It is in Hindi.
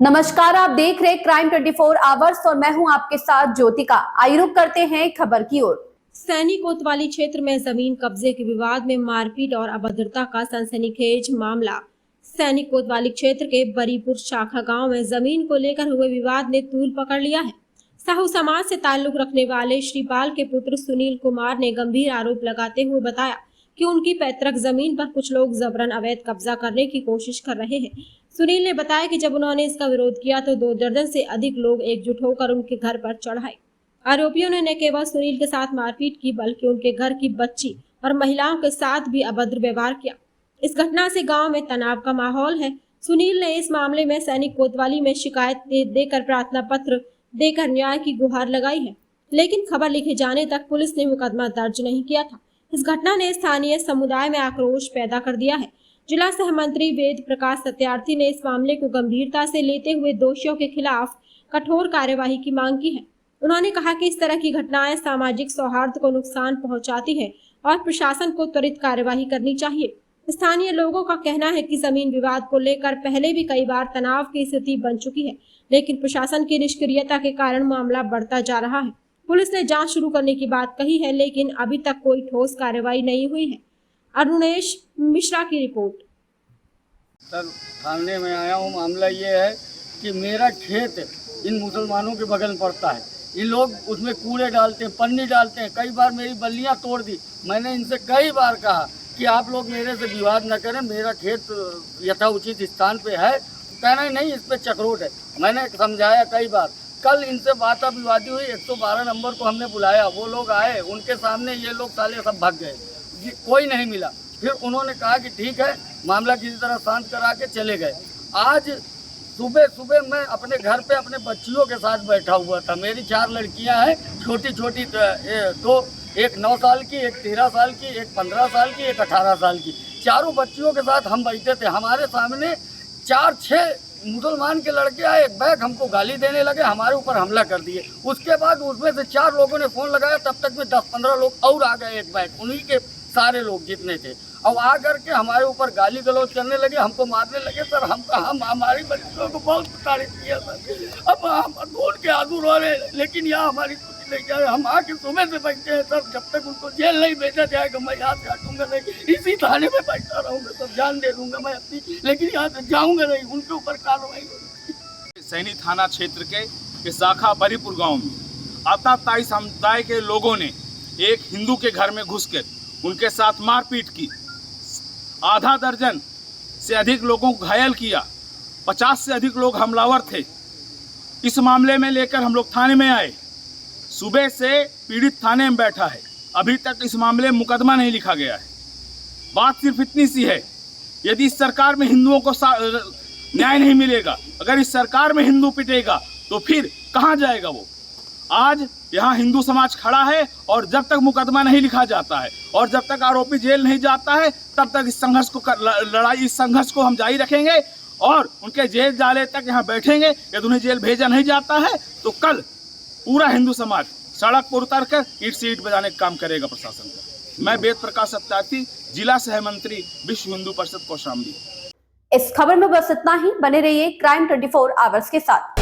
नमस्कार, आप देख रहे क्राइम 24 आवर्स और मैं हूं आपके साथ ज्योतिका। आइए रुक करते हैं खबर की ओर। सैनी कोतवाली क्षेत्र में जमीन कब्जे के विवाद में मारपीट और अभद्रता का सनसनीखेज मामला। सैनी कोतवाली क्षेत्र के बरीपुर शाखा गांव में जमीन को लेकर हुए विवाद ने तूल पकड़ लिया है। साहू समाज से ताल्लुक रखने वाले श्रीपाल के पुत्र सुनील कुमार ने गंभीर आरोप लगाते हुए बताया कि उनकी पैतृक जमीन पर कुछ लोग जबरन अवैध कब्जा करने की कोशिश कर रहे हैं। सुनील ने बताया कि जब उन्होंने इसका विरोध किया तो 2 दर्जन से अधिक लोग एकजुट होकर उनके घर पर चढ़ आए। आरोपियों ने न केवल सुनील के साथ मारपीट की बल्कि उनके घर की बच्ची और महिलाओं के साथ भी अभद्र व्यवहार किया। इस घटना से गांव में तनाव का माहौल है। सुनील ने इस मामले में सैनिक कोतवाली में शिकायत देकर प्रार्थना पत्र देकर न्याय की गुहार लगाई है, लेकिन खबर लिखे जाने तक पुलिस ने मुकदमा दर्ज नहीं किया था। इस घटना ने स्थानीय समुदाय में आक्रोश पैदा कर दिया है। जिला सह मंत्री वेद प्रकाश सत्यार्थी ने इस मामले को गंभीरता से लेते हुए दोषियों के खिलाफ कठोर कार्यवाही की मांग की है। उन्होंने कहा कि इस तरह की घटनाएं सामाजिक सौहार्द को नुकसान पहुंचाती है और प्रशासन को त्वरित कार्यवाही करनी चाहिए। स्थानीय लोगों का कहना है कि जमीन विवाद को लेकर पहले भी कई बार तनाव की स्थिति बन चुकी है, लेकिन प्रशासन की निष्क्रियता के कारण मामला बढ़ता जा रहा है। पुलिस ने जांच शुरू करने की बात कही है, लेकिन अभी तक कोई ठोस कार्रवाई नहीं हुई है। अरुणेश मिश्रा की रिपोर्ट। सर, थाने में आया हूँ। मामला ये है कि मेरा खेत इन मुसलमानों के बगल में पड़ता है। ये लोग उसमें कूड़े डालते हैं, पन्नी डालते हैं। कई बार मेरी बल्लियाँ तोड़ दी। मैंने इनसे कई बार कहा कि आप लोग मेरे से विवाद न करें, मेरा खेत यथाउचित स्थान पे है। कहना नहीं, इस पर चक्रोट है। मैंने समझाया कई बार। कल इनसे बात विवादी हुई। 112 नंबर को हमने बुलाया, वो लोग आए। उनके सामने ये लोग साले सब भाग गए, कोई नहीं मिला। फिर उन्होंने कहा कि ठीक है, मामला किसी तरह शांत करा के चले गए। आज सुबह सुबह मैं अपने घर पे अपने बच्चियों के साथ बैठा हुआ था। मेरी 4 लड़कियां हैं, छोटी छोटी, दो, एक 9 साल की, एक 13 साल की, एक 15 साल की, एक 18 साल की। चारों बच्चियों के साथ हम बैठे थे। हमारे सामने 4-6 मुसलमान के लड़के आए, एक बैग हमको गाली देने लगे, हमारे ऊपर हमला कर दिए। उसके बाद उसमें से 4 लोगों ने फ़ोन लगाया, तब तक में 10-15 लोग और आ गए, एक बैग, उन्हीं के सारे लोग जितने थे। अब आ करके हमारे ऊपर गाली गलौज करने लगे, हमको मारने लगे। सर, हम हमारी बच्चियों को बहुत तारीफ किया सर। अब हम ढूंढ के आगू रो रहे, लेकिन यहाँ हमारी छुट्टी नहीं जा रही। हम आके सुबह से बैठे हैं सर। जब तक उनको जेल नहीं भेजा जाएगा मैं यहाँ से हटूंगा नहीं। इसी थाने में बैठा रहूँगा सर, जान दे दूंगा मैं अपनी, लेकिन यहाँ से जाऊँगा नहीं। उनके ऊपर कार्रवाई होगी। सैनी थाना क्षेत्र के शाखा बरीपुर गांव में आताताई समुदाय के लोगों ने एक हिंदू के घर में घुसकर उनके साथ मारपीट की। आधा दर्जन से अधिक लोगों को घायल किया। 50 से अधिक लोग हमलावर थे। इस मामले में लेकर हम लोग थाने में आए। सुबह से पीड़ित थाने में बैठा है। अभी तक इस मामले में मुकदमा नहीं लिखा गया है। बात सिर्फ इतनी सी है, यदि इस सरकार में हिंदुओं को न्याय नहीं मिलेगा, अगर इस सरकार में हिंदू पिटेगा तो फिर कहाँ जाएगा वो। आज यहाँ हिंदू समाज खड़ा है और जब तक मुकदमा नहीं लिखा जाता है और जब तक आरोपी जेल नहीं जाता है, तब तक इस संघर्ष को हम जारी रखेंगे और उनके जेल जाने तक यहाँ बैठेंगे। यदि उन्हें जेल भेजा नहीं जाता है तो कल पूरा हिंदू समाज सड़क पर उतर कर ईंट से ईंट बजाने का काम करेगा प्रशासन का। मैं वेद प्रकाश सत्यार्थी, जिला सह मंत्री, विश्व हिंदू परिषद कौशाम्बी। इस खबर में बस इतना ही। बने रहिए क्राइम 24 आवर्स के साथ।